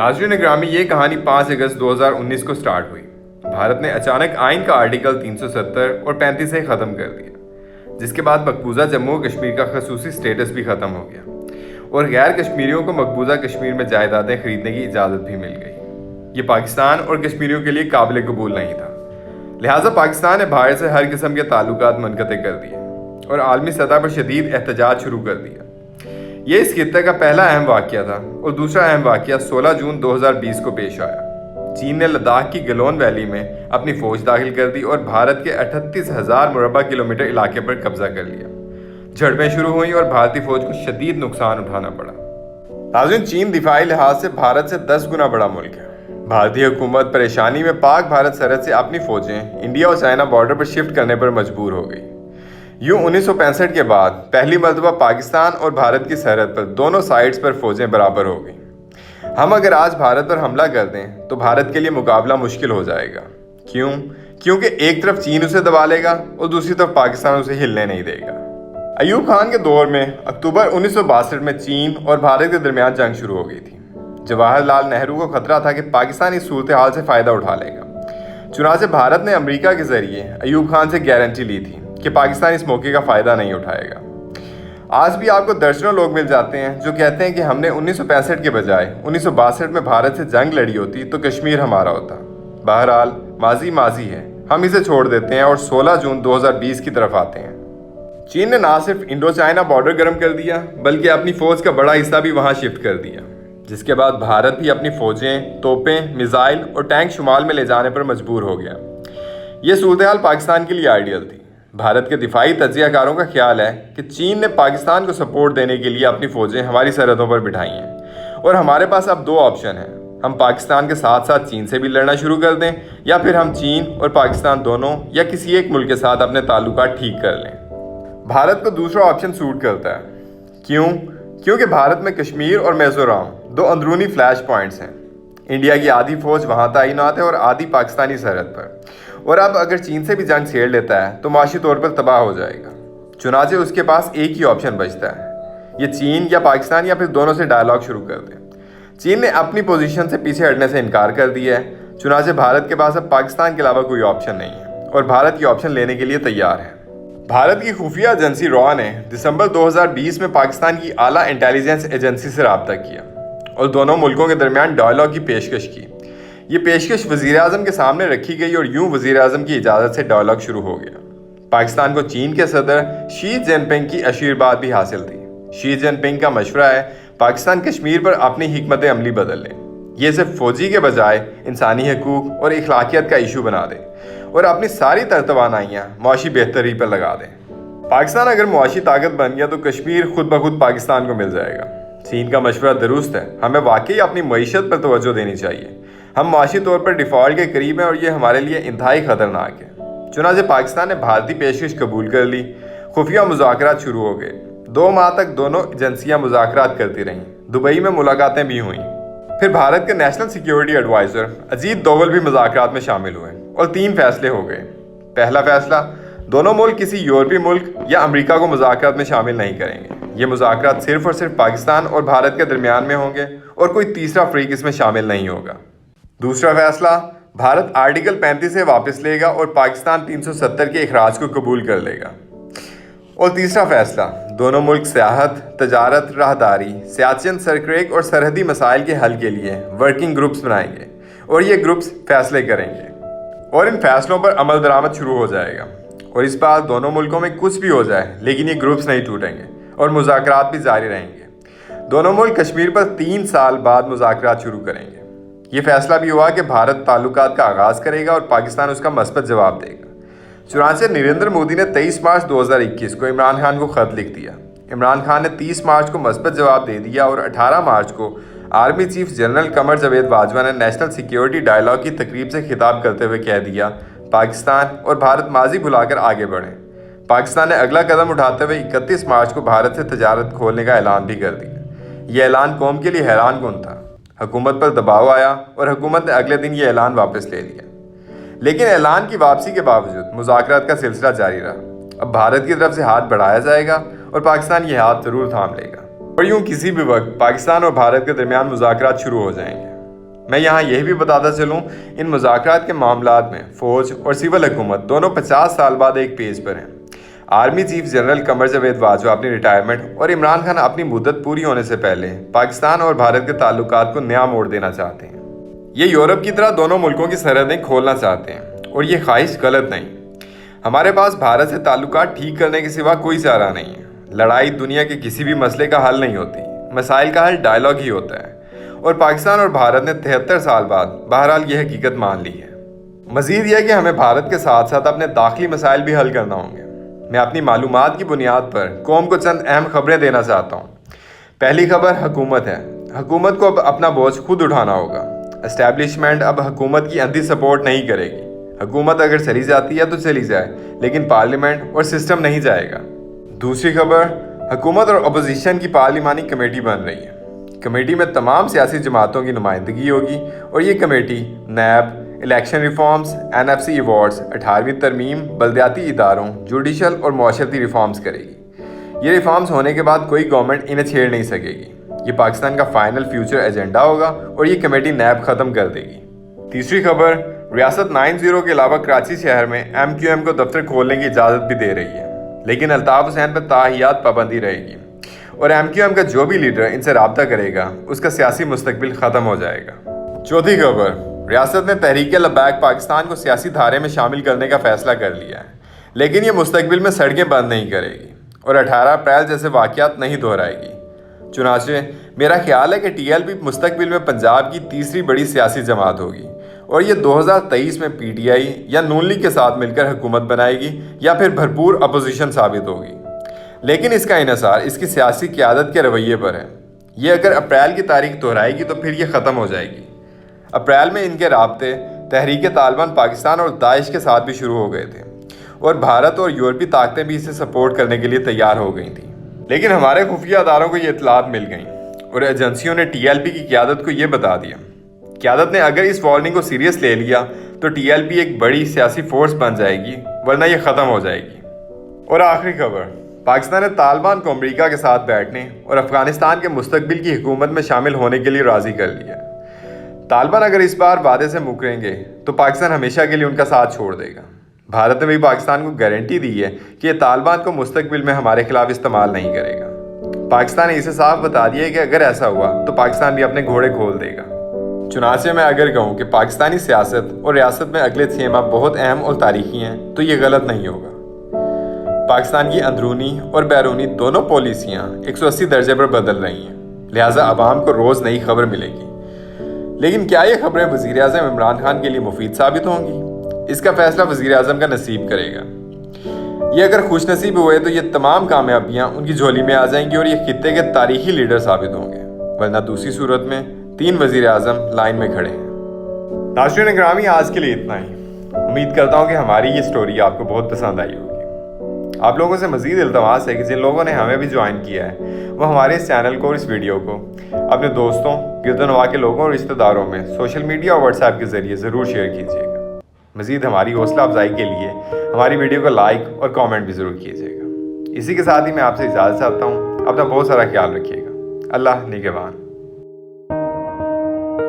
नाज़रीन ग्रामी, ये कहानी 5 अगस्त 2019 को स्टार्ट हुई। भारत ने अचानक आइन का आर्टिकल 370 और 35 से ख़त्म कर दिया, जिसके बाद मकबूजा जम्मू और कश्मीर का खसूसी स्टेटस भी ख़त्म हो गया और गैर कश्मीरियों को मकबूजा कश्मीर में जायदादें खरीदने की इजाज़त भी मिल गई। ये पाकिस्तान और कश्मीरियों के लिए काबिल कबूल नहीं था। लिहाजा पाकिस्तान ने भारत से हर किस्म के ताल्लुकात मुनक़ते कर दिए और आलमी सतह पर शदीद एहतजाज शुरू कर दिया। ये इस खित्ते का पहला अहम वाक़या था और दूसरा अहम वाक़या 16 जून 2020 को पेश आया। चीन ने लद्दाख की गलोन वैली में अपनी फ़ौज दाखिल कर दी और भारत के 38,000 मुरबा किलोमीटर इलाके पर कब्जा कर लिया। झड़पें शुरू हुई और भारतीय फ़ौज को शदीद नुकसान उठाना पड़ा। नाज़रीन, चीन दिफाई लिहाज से भारत से 10 गुना बड़ा मुल्क है। भारतीय हुकूमत परेशानी में पाक भारत सरहद से अपनी फ़ौजें इंडिया और चाइना बॉर्डर पर शिफ्ट करने पर मजबूर हो गई। यूँ 1965 के बाद पहली मरतबा पाकिस्तान और भारत की सरहद पर दोनों साइड्स पर फ़ौजें बराबर हो गई। हम अगर आज भारत पर हमला कर दें तो भारत के लिए मुकाबला मुश्किल हो जाएगा। क्यों? क्योंकि एक तरफ चीन उसे दबा लेगा और दूसरी तरफ पाकिस्तान उसे हिलने नहीं देगा। अयूब खान के दौर में अक्टूबर 1962 में चीन और भारत के दरमियान जंग शुरू हो गई थी। जवाहरलाल नेहरू को खतरा था कि पाकिस्तान इस सूरत हाल से फ़ायदा उठा लेगा। चुनांचे भारत ने अमेरिका के ज़रिए अयूब खान से गारंटी ली थी कि पाकिस्तान इस मौके का फ़ायदा नहीं उठाएगा। आज भी आपको दर्जनों लोग मिल जाते हैं जो कहते हैं कि हमने 1965 के बजाय 1962 में भारत से जंग लड़ी होती तो कश्मीर हमारा होता। बहरहाल माजी माजी है, हम इसे छोड़ देते हैं और 16 जून 2020 की तरफ आते हैं। चीन ने ना सिर्फ इंडो चाइना बॉर्डर गर्म कर दिया बल्कि अपनी फ़ौज का बड़ा हिस्सा भी वहाँ शिफ्ट कर दिया, जिसके बाद भारत भी अपनी फ़ौजें, तोपें, मिसाइल और टैंक शुमाल में ले जाने पर मजबूर हो गया। ये सूरत हाल पाकिस्तान के लिए आइडियल थी। भारत के दिफाई तज्ज़ियाकारों का ख्याल है कि चीन ने पाकिस्तान को सपोर्ट देने के लिए अपनी फ़ौजें हमारी सरहदों पर बिठाई हैं और हमारे पास अब दो ऑप्शन हैं। हम पाकिस्तान के साथ साथ चीन से भी लड़ना शुरू कर दें या फिर हम चीन और पाकिस्तान दोनों या किसी एक मुल्क के साथ अपने ताल्लुकात ठीक कर लें। भारत को दूसरा ऑप्शन सूट करता है। क्यों? क्योंकि भारत में कश्मीर और मिज़ोरम दो अंदरूनी फ्लैश पॉइंट्स हैं। इंडिया की आधी फ़ौज वहाँ तैनात है और आधी पाकिस्तानी सरहद पर, और अब अगर चीन से भी जंग छेड़ लेता है तो माशी तौर पर तबाह हो जाएगा। चुनांचे उसके पास एक ही ऑप्शन बचता है, ये चीन या पाकिस्तान या फिर दोनों से डायलॉग शुरू कर दे। चीन ने अपनी पोजीशन से पीछे हटने से इनकार कर दिया है। चुनांचे भारत के पास अब पाकिस्तान के अलावा कोई ऑप्शन नहीं है और भारत ये ऑप्शन लेने के लिए तैयार है। भारत की खुफिया एजेंसी रॉ ने दिसंबर 2020 में पाकिस्तान की आला इंटेलिजेंस एजेंसी से रब्ता किया और दोनों मुल्कों के दरमियान डायलॉग की पेशकश की। ये पेशकश वज़ीर-ए-आज़म के सामने रखी गई और यूं वज़ीर-ए-आज़म की इजाज़त से डायलॉग शुरू हो गया। पाकिस्तान को चीन के सदर शी जिनपिंग की आशीर्वाद भी हासिल थी। शी जिनपिंग का मशवरा है पाकिस्तान कश्मीर पर अपनी हिकमत अमली बदल ले, ये सिर्फ फ़ौजी के बजाय इंसानी हकूक़ और इखलाकियत का इशू बना दे और अपनी सारी तरतवानाइयाँ मुआशी बेहतरी पर लगा दे। पाकिस्तान अगर मुआशी ताकत बन गया तो कश्मीर खुद ब खुद पाकिस्तान को मिल जाएगा। चीन का मशवरा दुरुस्त है, हमें वाकई अपनी मईशत पर तवज्जो देनी चाहिए। हम माशी तौर पर डिफ़ॉल्ट के करीब हैं और ये हमारे लिए इंतहाई ख़तरनाक है। चुनांचे पाकिस्तान ने भारतीय पेशकश कबूल कर ली। खुफिया मुज़ाकरात शुरू हो गए। 2 माह तक दोनों एजेंसियां मुज़ाकरात करती रहीं। दुबई में मुलाकातें भी हुईं। फिर भारत के national security adviser Ajit Doval भी मुज़ाकरात में शामिल हुए और 3 फैसले हो गए। पहला फैसला, दोनों मुल्क किसी यूरोपीय मुल्क या अमेरिका को मुज़ाकरात में शामिल नहीं करेंगे। ये मुज़ाकरात सिर्फ और सिर्फ पाकिस्तान और भारत के दरमियान में होंगे और कोई तीसरा फ़रीक इसमें शामिल नहीं होगा। दूसरा फैसला, भारत आर्टिकल 35 से वापस लेगा और पाकिस्तान 370 के इखराज को कबूल कर लेगा। और तीसरा फैसला, दोनों मुल्क सियाहत, तजारत, राहदारी, सियाचिन, सरक्रेक और सरहदी मसाइल के हल के लिए वर्किंग ग्रुप्स बनाएंगे और ये ग्रुप्स फैसले करेंगे और इन फैसलों पर अमल दरामद शुरू हो जाएगा। और इस बार दोनों मुल्कों में कुछ भी हो जाए लेकिन ये ग्रुप्स नहीं टूटेंगे और मुज़ाकरात भी जारी रहेंगे। दोनों मुल्क कश्मीर पर 3 साल बाद मुज़ाकरात शुरू करेंगे। ये फैसला भी हुआ कि भारत ताल्लुकात का आगाज़ करेगा और पाकिस्तान उसका मस्बत जवाब देगा। चुनांचे नरेंद्र मोदी ने 23 मार्च 2021 को इमरान खान को ख़त लिख दिया। इमरान खान ने 30 मार्च को मस्बत जवाब दे दिया और 18 मार्च को army chief general Qamar Javed Bajwa ने नेशनल सिक्योरिटी डायलॉग की तकरीब से खिताब करते हुए कह दिया, पाकिस्तान और भारत माजी भुलाकर आगे बढ़ें। पाकिस्तान ने अगला कदम उठाते हुए 31 मार्च को भारत से तजारत खोलने का ऐलान भी कर दिया। यह ऐलान कौम के लिए हैरान कुन था। हुकूमत पर दबाव आया और हुकूमत ने अगले दिन ये ऐलान वापस ले लिया, लेकिन ऐलान की वापसी के बावजूद मुज़ाकरात का सिलसिला जारी रहा। अब भारत की तरफ से हाथ बढ़ाया जाएगा और पाकिस्तान ये हाथ ज़रूर थाम लेगा और यूँ किसी भी वक्त पाकिस्तान और भारत के दरमियान मुज़ाकरात शुरू हो जाएंगे। میں یہاں یہ بھی بتاتا چلوں، ان مذاکرات کے معاملات میں فوج اور سول حکومت دونوں 50 سال بعد ایک پیج پر ہیں۔ Army chief general Qamar Javed Bajwa اپنی ریٹائرمنٹ اور عمران خان اپنی مدت پوری ہونے سے پہلے پاکستان اور بھارت کے تعلقات کو نیا موڑ دینا چاہتے ہیں۔ یہ یورپ کی طرح دونوں ملکوں کی سرحدیں کھولنا چاہتے ہیں اور یہ خواہش غلط نہیں۔ ہمارے پاس بھارت سے تعلقات ٹھیک کرنے کے سوا کوئی چارہ نہیں ہے۔ لڑائی دنیا کے کسی بھی مسئلے کا حل نہیں ہوتی، مسائل کا حل ڈائیلاگ ہی ہوتا ہے، اور پاکستان اور بھارت نے 73 سال بعد بہرحال یہ حقیقت مان لی ہے۔ مزید یہ کہ ہمیں بھارت کے ساتھ ساتھ اپنے داخلی مسائل بھی حل کرنا ہوں گے۔ میں اپنی معلومات کی بنیاد پر قوم کو چند اہم خبریں دینا چاہتا ہوں۔ پہلی خبر حکومت ہے۔ حکومت کو اب اپنا بوجھ خود اٹھانا ہوگا۔ اسٹیبلشمنٹ اب حکومت کی اندھی سپورٹ نہیں کرے گی۔ حکومت اگر چلی جاتی ہے تو چلی جائے، لیکن پارلیمنٹ اور سسٹم نہیں جائے گا۔ دوسری خبر، حکومت اور اپوزیشن کی پارلیمانی کمیٹی بن رہی ہے۔ کمیٹی میں تمام سیاسی جماعتوں کی نمائندگی ہوگی، اور یہ committee NAB, election reforms, NFC awards, 18ویں ترمیم، بلدیاتی اداروں، جوڈیشل اور معاشرتی ریفارمز کرے گی۔ یہ ریفارمز ہونے کے بعد کوئی گورنمنٹ انہیں چھیڑ نہیں سکے گی۔ یہ پاکستان کا فائنل فیوچر ایجنڈا ہوگا، اور یہ کمیٹی نیب ختم کر دے گی۔ تیسری خبر، ریاست 90 کے علاوہ کراچی شہر میں MQM کو دفتر کھولنے کی اجازت بھی دے رہی ہے، لیکن الطاف حسین پر تاحیات پابندی رہے گی، اور MQM کا جو بھی لیڈر ان سے رابطہ کرے گا اس کا سیاسی مستقبل ختم ہو جائے گا۔ چوتھی خبر، ریاست نے تحریک لبیک پاکستان کو سیاسی دھارے میں شامل کرنے کا فیصلہ کر لیا ہے، لیکن یہ مستقبل میں سڑکیں بند نہیں کرے گی اور 18 اپریل جیسے واقعات نہیں دہرائے گی۔ چنانچہ میرا خیال ہے کہ TLP مستقبل میں پنجاب کی تیسری بڑی سیاسی جماعت ہوگی، اور یہ 2023 میں PTI یا نون لیگ کے ساتھ مل کر حکومت بنائے گی، یا پھر بھرپور اپوزیشن ثابت ہوگی۔ لیکن اس کا انحصار اس کی سیاسی قیادت کے رویے پر ہے۔ یہ اگر اپریل کی تاریخ دہرائے گی تو پھر یہ ختم ہو جائے گی۔ اپریل میں ان کے رابطے تحریک طالبان پاکستان اور داعش کے ساتھ بھی شروع ہو گئے تھے، اور بھارت اور یورپی طاقتیں بھی اسے سپورٹ کرنے کے لیے تیار ہو گئی تھیں۔ لیکن ہمارے خفیہ اداروں کو یہ اطلاعات مل گئیں، اور ایجنسیوں نے TLP کی قیادت کو یہ بتا دیا۔ قیادت نے اگر اس وارننگ کو سیریس لے لیا تو TLP ایک بڑی سیاسی فورس بن جائے گی، ورنہ یہ ختم ہو جائے گی۔ اور آخری خبر، پاکستان نے طالبان کو امریکہ کے ساتھ بیٹھنے اور افغانستان کے مستقبل کی حکومت میں شامل ہونے کے لیے راضی کر لیا۔ طالبان اگر اس بار وعدے سے مکریں گے تو پاکستان ہمیشہ کے لیے ان کا ساتھ چھوڑ دے گا۔ بھارت نے بھی پاکستان کو گارنٹی دی ہے کہ یہ طالبان کو مستقبل میں ہمارے خلاف استعمال نہیں کرے گا۔ پاکستان نے اسے صاف بتا دیا ہے کہ اگر ایسا ہوا تو پاکستان بھی اپنے گھوڑے کھول دے گا۔ چنانچہ میں اگر کہوں کہ پاکستانی سیاست اور ریاست میں اگلے 6 ماہ بہت اہم اور تاریخی ہیں تو یہ غلط نہیں ہوگا۔ پاکستان کی اندرونی اور بیرونی دونوں پالیسیاں 180 درجے پر بدل رہی ہیں، لہٰذا عوام کو روز نئی خبر ملے گی۔ لیکن کیا یہ خبریں وزیر اعظم عمران خان کے لیے مفید ثابت ہوں گی؟ اس کا فیصلہ وزیر اعظم کا نصیب کرے گا۔ یہ اگر خوش نصیب ہوئے تو یہ تمام کامیابیاں ان کی جھولی میں آ جائیں گی اور یہ خطے کے تاریخی لیڈر ثابت ہوں گے، ورنہ دوسری صورت میں 3 وزیر اعظم لائن میں کھڑے ہیں۔ ناظرین گرامی، آج کے لیے اتنا ہی۔ امید کرتا ہوں کہ ہماری یہ سٹوری آپ کو بہت پسند آئی ہوگی۔ آپ لوگوں سے مزید التماس ہے کہ جن لوگوں نے ہمیں بھی جوائن کیا ہے وہ ہمارے اس چینل کو اور اس ویڈیو کو اپنے دوستوں، گرد و نواح کے لوگوں اور رشتہ داروں میں سوشل میڈیا اور واٹس ایپ کے ذریعے ضرور شیئر کیجیے گا۔ مزید ہماری حوصلہ افزائی کے لیے ہماری ویڈیو کو لائک اور کامنٹ بھی ضرور کیجیے گا۔ اسی کے ساتھ ہی میں آپ سے اجازت چاہتا ہوں۔ اپنا بہت سارا خیال رکھیے گا۔ اللہ نگہبان۔